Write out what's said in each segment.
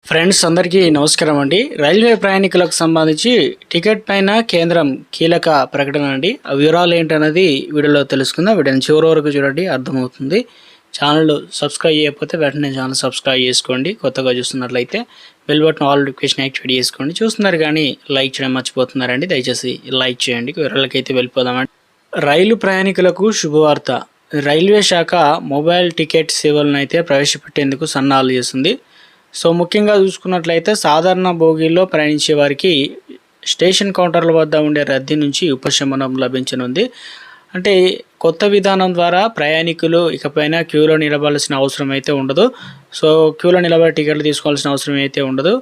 Friends అందరికీ నమస్కారం అండి. రైల్వే ప్రయాణికులకు సంబంధించి టికెట్ పైన కేంద్రం కీలక ప్రకటన అండి. ఆ వివరాలు ఏంటన్నది వీడియోలో తెలుసుకుందాం. వీడియోని చివరి వరకు చూడండి, అర్థమవుతుంది. ఛానల్ సబ్స్క్రైబ్ చేయకపోతే వెంటనే ఛానల్ సబ్స్క్రైబ్ చేసుకోండి. కొత్తగా చూస్తున్నట్లయితే bell button all notification activate చేసుకోండి. చూస్తున్నారు కానీ లైక్ చేయడం మర్చిపోతున్నారండి. దయచేసి లైక్ చేయండి. వివరాలకైతే వెళ్ళిపోదామండి. రైలు ప్రయాణికులకు శుభవార్త. రైల్వే శాఖ మొబైల్ టికెట్ సేవలను అయితే ప్రవేశపెట్టేందుకు సన్నాహాలు చేస్తుంది. సో ముఖ్యంగా చూసుకున్నట్లయితే సాధారణ బోగీల్లో ప్రయాణించే వారికి స్టేషన్ కౌంటర్ల వద్ద ఉండే రద్దీ నుంచి ఉపశమనం లభించనుంది. అంటే కొత్త విధానం ద్వారా ప్రయాణికులు ఇకపైన క్యూలో నిలబడాల్సిన అవసరం అయితే ఉండదు. సో క్యూలో నిలబడి టికెట్లు తీసుకోవాల్సిన అవసరం అయితే ఉండదు.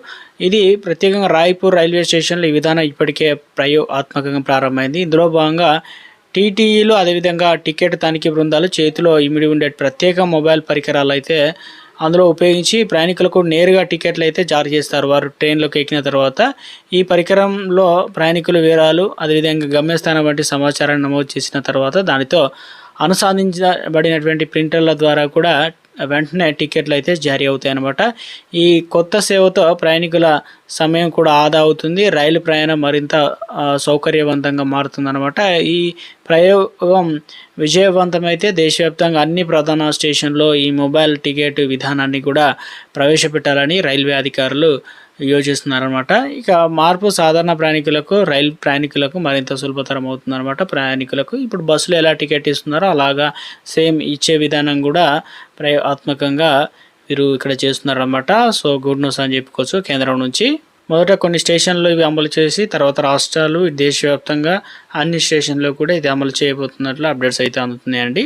ఇది ప్రత్యేకంగా రాయ్పూర్ రైల్వే స్టేషన్లో ఈ విధానం ఇప్పటికే ప్రయోగాత్మకంగా ప్రారంభమైంది. ఇందులో భాగంగా టీటీఈలు అదేవిధంగా టికెట్ తనిఖీ బృందాలు చేతిలో ఇమిడి ఉండే ప్రత్యేక మొబైల్ పరికరాలు అయితే అందులో ఉపయోగించి ప్రయాణికులకు నేరుగా టికెట్లు అయితే జారీ చేస్తారు. వారు ట్రైన్లోకి ఎక్కిన తర్వాత ఈ పరికరంలో ప్రయాణికుల వివరాలు అదేవిధంగా గమ్యస్థానం వంటి సమాచారాన్ని నమోదు చేసిన తర్వాత దానితో అనుసంధానించబడినటువంటి ప్రింటర్ల ద్వారా కూడా వెంటనే టికెట్లు అయితే జారీ అవుతాయి అన్నమాట. ఈ కొత్త సేవతో ప్రయాణికుల సమయం కూడా ఆదా అవుతుంది. రైలు ప్రయాణం మరింత సౌకర్యవంతంగా మారుతుంది అన్నమాట. ఈ ప్రయోగం విజయవంతమైతే దేశవ్యాప్తంగా అన్ని ప్రధాన స్టేషన్లో ఈ మొబైల్ టికెట్ విధానాన్ని కూడా ప్రవేశపెట్టాలని రైల్వే అధికారులు యోచిస్తున్నారనమాట. ఇక మార్పు సాధారణ ప్రయాణికులకు రైలు ప్రయాణికులకు మరింత సులభతరం అవుతుందన్నమాట. ప్రయాణికులకు ఇప్పుడు బస్సులో ఎలా టికెట్ ఇస్తున్నారో అలాగా సేమ్ ఇచ్చే విధానం కూడా ప్రయోగాత్మకంగా వీరు ఇక్కడ చేస్తున్నారన్నమాట. సో గుడ్ న్యూస్ అని చెప్పుకోవచ్చు. కేంద్రం నుంచి మొదట కొన్ని స్టేషన్లు ఇవి అమలు చేసి తర్వాత రాష్ట్రాలు దేశవ్యాప్తంగా అన్ని స్టేషన్లో కూడా ఇది అమలు చేయబోతున్నట్లు అప్డేట్స్ అయితే అందుతున్నాయండి.